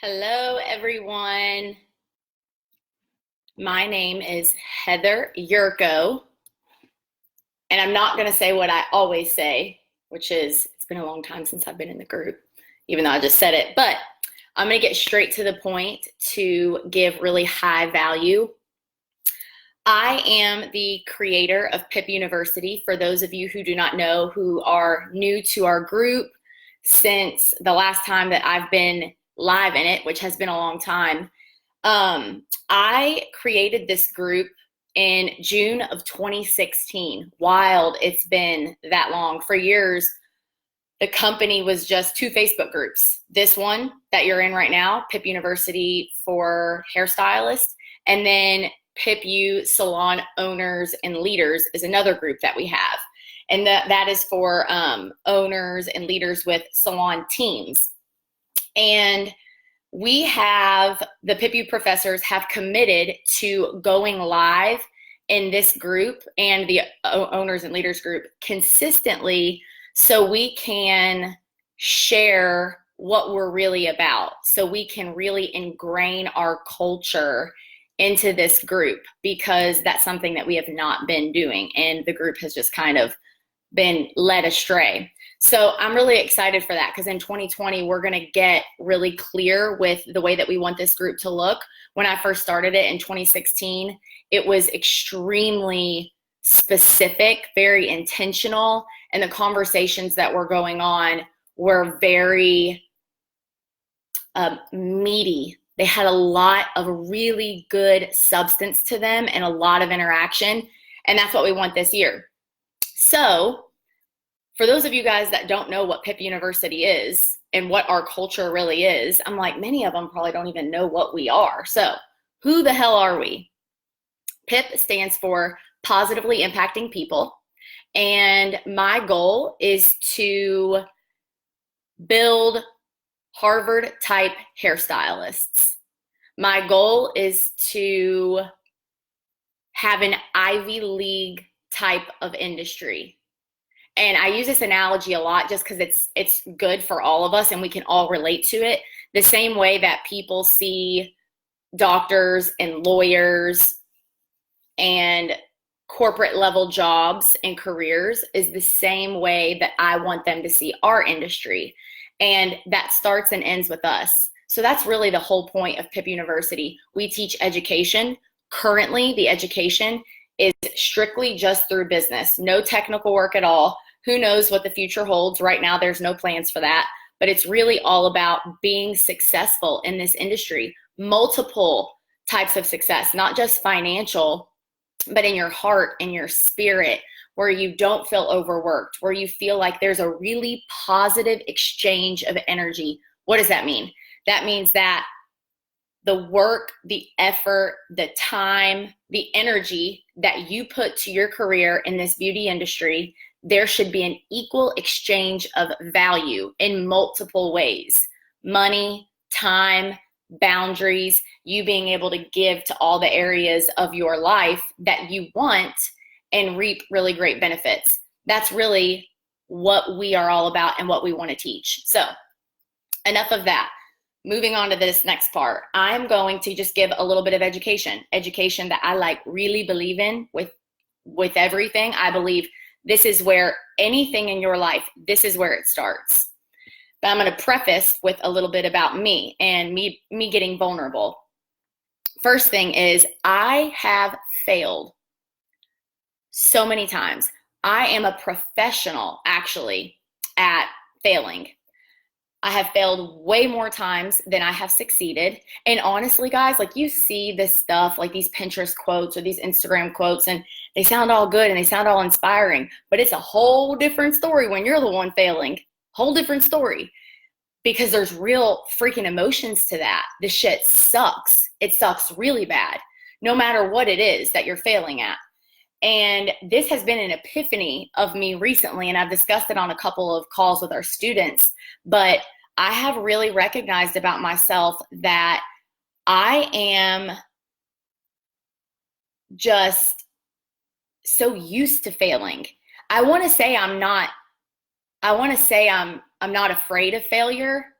Hello, everyone. My name is Heather Yurko, and I'm not going to say what I always say, which is it's been a long time since I've been in the group, even though I just said it. But I'm going to get straight to the point to give really high value. I am the creator of PIP University. For those of you who do not know, who are new to our group, since the last time that I've been live in it, which has been a long time, I created this group in June of 2016. Wild, it's been that long. For years, the company was just two Facebook groups. This one that you're in right now, PIP University for Hairstylists, and then PIP U Salon Owners and Leaders is another group that we have. And that is for owners and leaders with salon teams. And we have, the PIPU professors have committed to going live in this group and the owners and leaders group consistently so we can share what we're really about, so we can really ingrain our culture into this group, because that's something that we have not been doing, and the group has just kind of been led astray. So I'm really excited for that, because in 2020, we're going to get really clear with the way that we want this group to look. When I first started it in 2016, it was extremely specific, very intentional, and the conversations that were going on were very meaty. They had a lot of really good substance to them and a lot of interaction, and that's what we want this year. So for those of you guys that don't know what PIP University is and what our culture really is, I'm like, many of them probably don't even know what we are. So who the hell are we? PIP stands for Positively Impacting People. And my goal is to build Harvard-type hairstylists. My goal is to have an Ivy League type of industry. And I use this analogy a lot just because it's good for all of us and we can all relate to it. The same way that people see doctors and lawyers and corporate level jobs and careers is the same way that I want them to see our industry. And that starts and ends with us. So that's really the whole point of PIP University. We teach education. Currently, the education is strictly just through business, no technical work at all. Who knows what the future holds? Right now, there's no plans for that, but it's really all about being successful in this industry. Multiple types of success, not just financial, but in your heart, in your spirit, where you don't feel overworked, where you feel like there's a really positive exchange of energy. What does that mean? That means that the work, the effort, the time, the energy that you put to your career in this beauty industry, there should be an equal exchange of value in multiple ways. Money, time, boundaries, you being able to give to all the areas of your life that you want and reap really great benefits. That's really what we are all about and what we want to teach. So enough of that. Moving on to this next part, I'm going to just give a little bit of education that I really believe in with everything. I believe this is where anything in your life, this is where it starts. But I'm going to preface with a little bit about me and me getting vulnerable. First thing is, I have failed so many times. I am a professional, actually, at failing. I have failed way more times than I have succeeded. And honestly, guys, you see this stuff, like these Pinterest quotes or these Instagram quotes, and they sound all good and they sound all inspiring, but it's a whole different story when you're the one failing. Whole different story, because there's real freaking emotions to that. This shit sucks. It sucks really bad, no matter what it is that you're failing at. And this has been an epiphany of me recently, and I've discussed it on a couple of calls with our students, but I have really recognized about myself that I am just so used to failing. I want to say I'm not afraid of failure,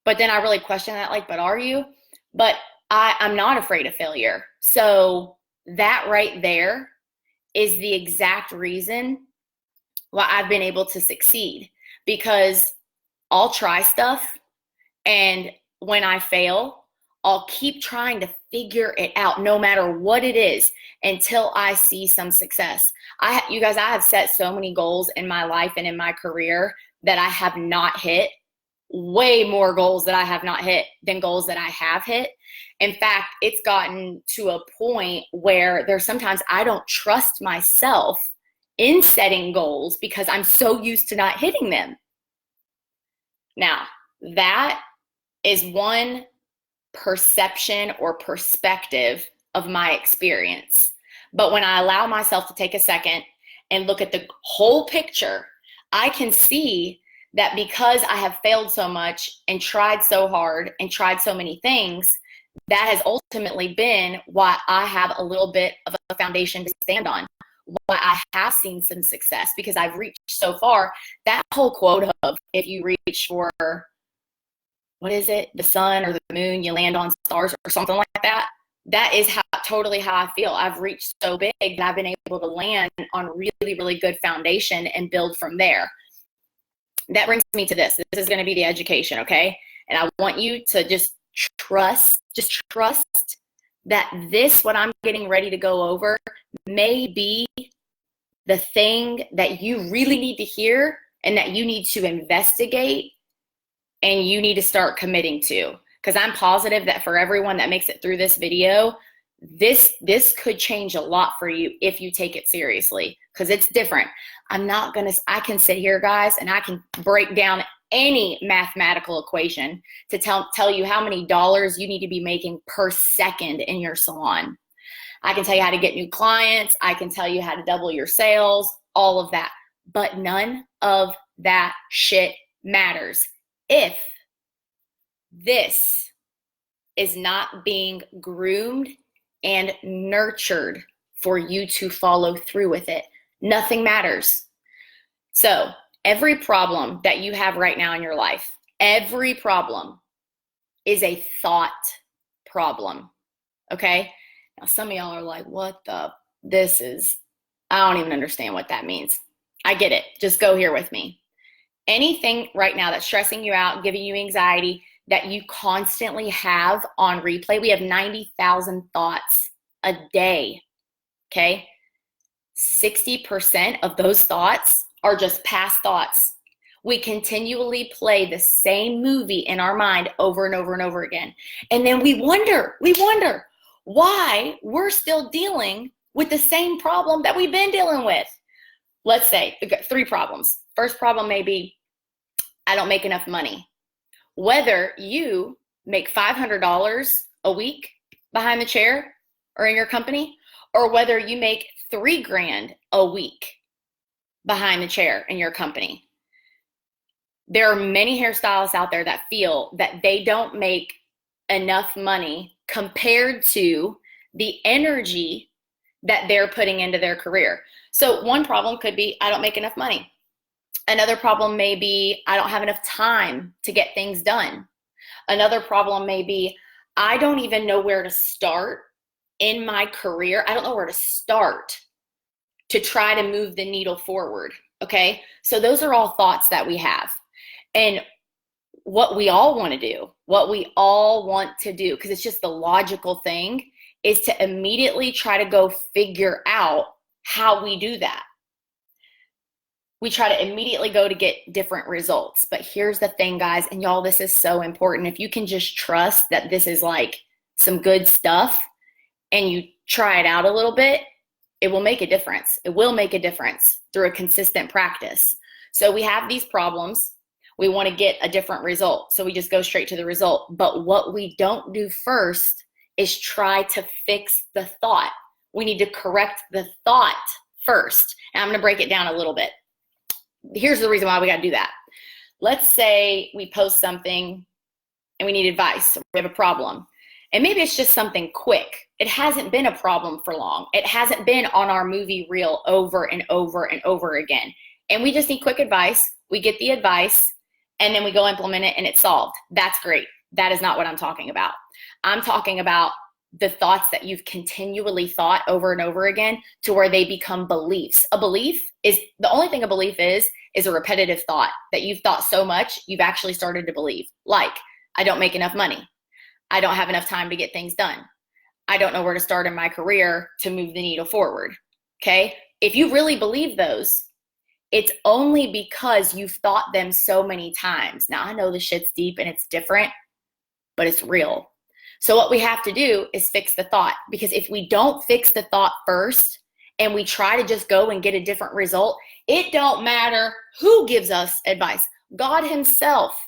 But then I really question that, like, but are you? But I'm not afraid of failure. So that right there is the exact reason why I've been able to succeed, because I'll try stuff, and when I fail, I'll keep trying to figure it out no matter what it is until I see some success. You guys, I have set so many goals in my life and in my career that I have not hit. Way more goals that I have not hit than goals that I have hit. In fact, it's gotten to a point where there's sometimes I don't trust myself in setting goals because I'm so used to not hitting them. Now, that is one perception or perspective of my experience. But when I allow myself to take a second and look at the whole picture, I can see that because I have failed so much and tried so hard and tried so many things, that has ultimately been why I have a little bit of a foundation to stand on, why I have seen some success, because I've reached so far. That whole quote of, if you reach for, what is it, the sun or the moon, you land on stars or something like that, that is totally how I feel. I've reached so big that I've been able to land on really, really good foundation and build from there. That brings me to this. This is going to be the education, okay? And I want you to just trust that this, what I'm getting ready to go over, may be the thing that you really need to hear and that you need to investigate and you need to start committing to. Because I'm positive that for everyone that makes it through this video, this could change a lot for you if you take it seriously, because it's different. I can sit here, guys, and I can break down any mathematical equation to tell you how many dollars you need to be making per second in your salon. I can tell you how to get new clients. I can tell you how to double your sales, all of that. But none of that shit matters if this is not being groomed and nurtured for you to follow through with it. Nothing matters. So every problem that you have right now in your life, every problem is a thought problem, okay? Now, some of y'all are like, I don't even understand what that means. I get it. Just go here with me. Anything right now that's stressing you out, giving you anxiety, that you constantly have on replay, we have 90,000 thoughts a day, okay? 60% of those thoughts are just past thoughts. We continually play the same movie in our mind over and over and over again. And then we wonder why we're still dealing with the same problem that we've been dealing with. Let's say we've got 3 problems. First problem may be, I don't make enough money. Whether you make $500 a week behind the chair or in your company, or whether you make $3,000 a week behind the chair in your company. There are many hairstylists out there that feel that they don't make enough money compared to the energy that they're putting into their career. So one problem could be, I don't make enough money. Another problem may be, I don't have enough time to get things done. Another problem may be, I don't even know where to start in my career. I don't know where to start to try to move the needle forward, okay? So those are all thoughts that we have. And what we all want to do, because it's just the logical thing, is to immediately try to go figure out how we do that. We try to immediately go to get different results. But here's the thing, guys, and y'all, this is so important. If you can just trust that this is like some good stuff and you try it out a little bit, it will make a difference. It will make a difference through a consistent practice. So we have these problems. We want to get a different result. So we just go straight to the result. But what we don't do first is try to fix the thought. We need to correct the thought first. And I'm going to break it down a little bit. Here's the reason why we got to do that. Let's say we post something and we need advice. We have a problem. And maybe it's just something quick. It hasn't been a problem for long. It hasn't been on our movie reel over and over and over again. And we just need quick advice. We get the advice and then we go implement it and it's solved. That's great. That is not what I'm talking about. I'm talking about the thoughts that you've continually thought over and over again to where they become beliefs. A belief is, the only thing a belief is a repetitive thought that you've thought so much, you've actually started to believe. Like, I don't make enough money. I don't have enough time to get things done. I don't know where to start in my career to move the needle forward. Okay? If you really believe those, it's only because you've thought them so many times. Now, I know the shit's deep and it's different, but it's real. So what we have to do is fix the thought, because if we don't fix the thought first and we try to just go and get a different result, it don't matter who gives us advice. God himself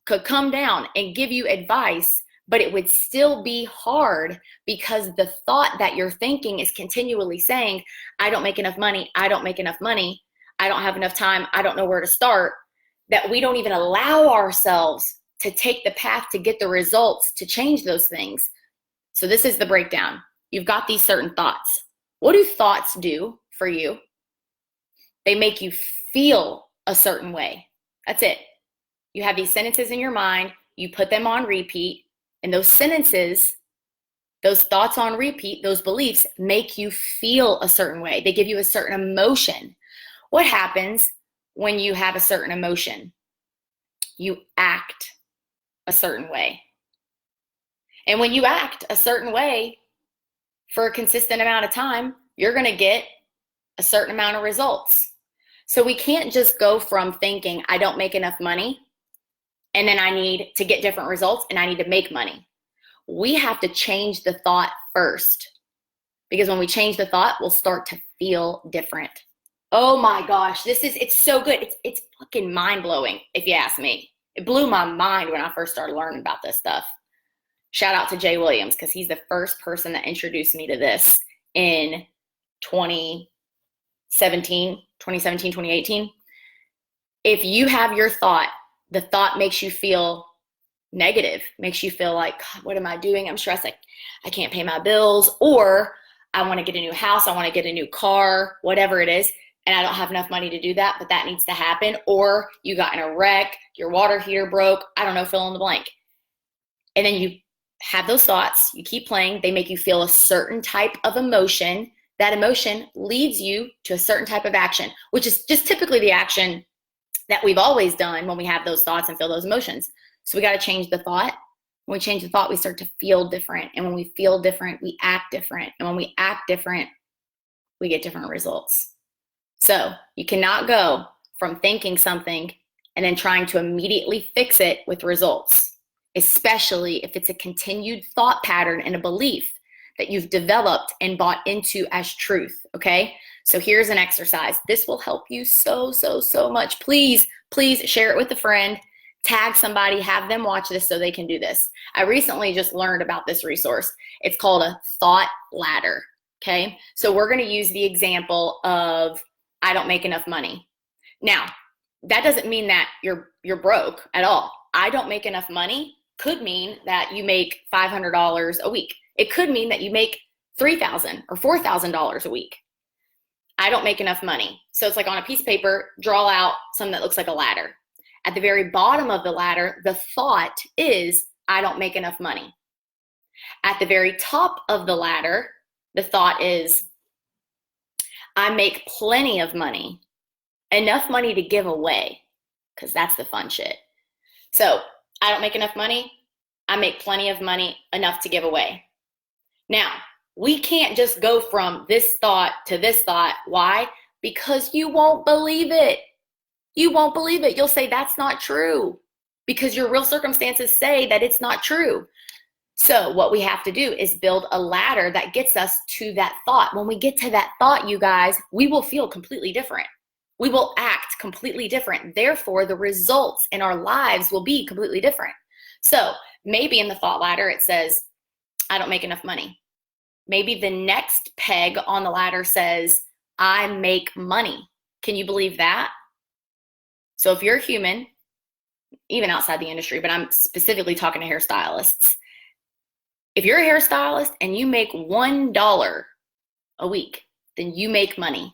could come down and give you advice, but it would still be hard because the thought that you're thinking is continually saying, I don't make enough money. I don't make enough money. I don't have enough time. I don't know where to start. That we don't even allow ourselves to take the path to get the results to change those things. So this is the breakdown. You've got these certain thoughts. What do thoughts do for you? They make you feel a certain way. That's it. You have these sentences in your mind, you put them on repeat, and those sentences, those thoughts on repeat, those beliefs make you feel a certain way. They give you a certain emotion. What happens when you have a certain emotion? You act a certain way. And when you act a certain way for a consistent amount of time, you're going to get a certain amount of results. So we can't just go from thinking, I don't make enough money, and then I need to get different results and I need to make money. We have to change the thought first, because when we change the thought, we'll start to feel different. Oh my gosh, it's so good. It's fucking mind-blowing, if you ask me. It blew my mind when I first started learning about this stuff. Shout out to Jay Williams, because he's the first person that introduced me to this in 2017, 2018. If you have your thought, the thought makes you feel negative, makes you feel like, God, what am I doing? I'm stressed. I can't pay my bills, or I want to get a new house. I want to get a new car, whatever it is. And I don't have enough money to do that, but that needs to happen. Or you got in a wreck, your water heater broke, I don't know, fill in the blank. And then you have those thoughts, you keep playing, they make you feel a certain type of emotion. That emotion leads you to a certain type of action, which is just typically the action that we've always done when we have those thoughts and feel those emotions. So we got to change the thought. When we change the thought, we start to feel different. And when we feel different, we act different. And when we act different, we get different results. So you cannot go from thinking something and then trying to immediately fix it with results, especially if it's a continued thought pattern and a belief that you've developed and bought into as truth, okay? So here's an exercise. This will help you so much. Please share it with a friend, tag somebody, have them watch this so they can do this. I recently just learned about this resource. It's called a thought ladder, okay? So we're gonna use the example of I don't make enough money. Now, that doesn't mean that you're broke at all. I don't make enough money could mean that you make $500 a week. It could mean that you make $3,000 or $4,000 a week. I don't make enough money. So it's like on a piece of paper, draw out something that looks like a ladder. At the very bottom of the ladder, the thought is, I don't make enough money. At the very top of the ladder, the thought is, I make plenty of money, enough money to give away, because that's the fun shit. So I don't make enough money. I make plenty of money, enough to give away. Now, we can't just go from this thought to this thought. Why? Because you won't believe it. You won't believe it. You'll say that's not true because your real circumstances say that it's not true. So what we have to do is build a ladder that gets us to that thought. When we get to that thought, you guys, we will feel completely different. We will act completely different. Therefore, the results in our lives will be completely different. So maybe in the thought ladder, it says, I don't make enough money. Maybe the next peg on the ladder says, I make money. Can you believe that? So if you're a human, even outside the industry, but I'm specifically talking to hairstylists. If you're a hairstylist and you make $1 a week, then you make money,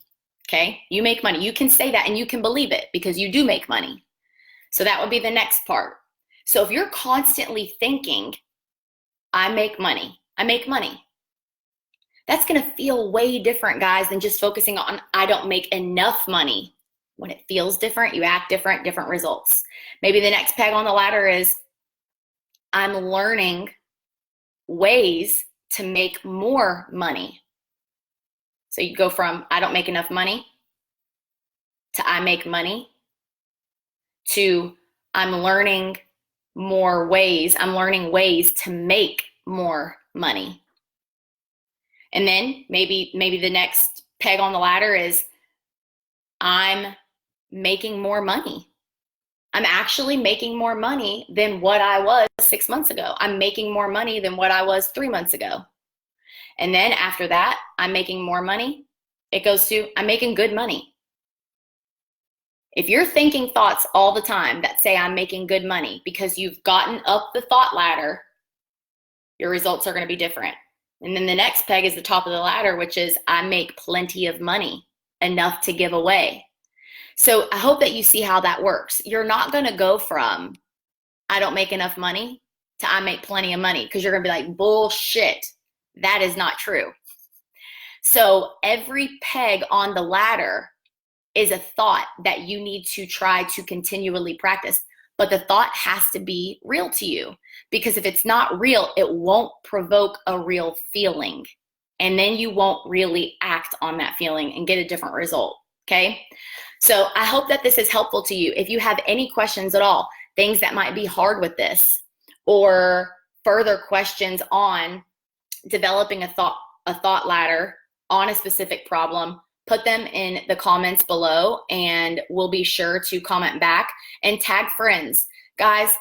okay? You make money. You can say that and you can believe it because you do make money. So that would be the next part. So if you're constantly thinking, I make money, that's going to feel way different, guys, than just focusing on, I don't make enough money. When it feels different, you act different, different results. Maybe the next peg on the ladder is, I'm learning ways to make more money. So you go from, I don't make enough money, to I make money, to I'm learning ways to make more money. And then maybe the next peg on the ladder is, I'm making more money. I'm actually making more money than what I was 6 months ago. I'm making more money than what I was 3 months ago. And then after that, I'm making more money. It goes to, I'm making good money. If you're thinking thoughts all the time that say I'm making good money because you've gotten up the thought ladder, your results are going to be different. And then the next peg is the top of the ladder, which is, I make plenty of money, enough to give away. So I hope that you see how that works. You're not going to go from, I don't make enough money, to I make plenty of money, because you're going to be like, bullshit. That is not true. So every peg on the ladder is a thought that you need to try to continually practice. But the thought has to be real to you, because if it's not real, it won't provoke a real feeling. And then you won't really act on that feeling and get a different result. Okay? So I hope that this is helpful to you. If you have any questions at all, things that might be hard with this, or further questions on developing a thought ladder on a specific problem, put them in the comments below, and we'll be sure to comment back and tag friends. Guys,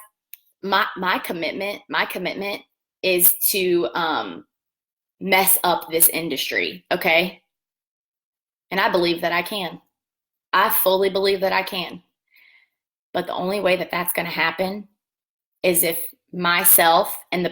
my commitment is to mess up this industry, okay? And I believe that I can. I fully believe that I can. But the only way that that's going to happen is if myself and the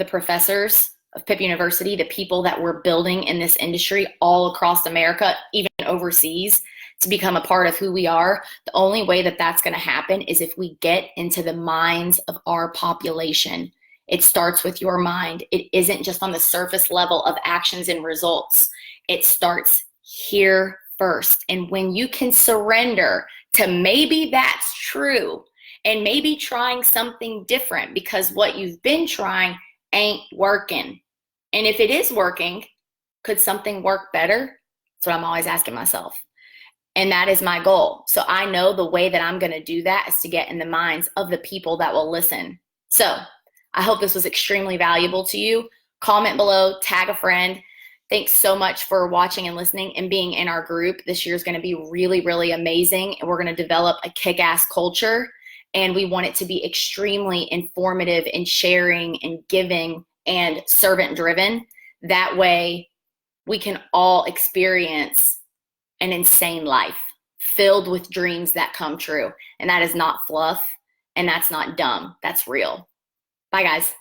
professors of Pitt University, the people that we're building in this industry all across America, even overseas, to become a part of who we are, the only way that that's going to happen is if we get into the minds of our population. It starts with your mind. It isn't just on the surface level of actions and results. It starts here first. And when you can surrender to maybe that's true, and maybe trying something different because what you've been trying ain't working. And if it is working, could something work better? That's what I'm always asking myself. And that is my goal. So I know the way that I'm going to do that is to get in the minds of the people that will listen. So I hope this was extremely valuable to you. Comment below, tag a friend. Thanks so much for watching and listening and being in our group. This year is going to be really, really amazing. And we're going to develop a kick-ass culture. And we want it to be extremely informative and sharing and giving and servant-driven. That way we can all experience an insane life filled with dreams that come true. And that is not fluff, and that's not dumb. That's real. Bye, guys.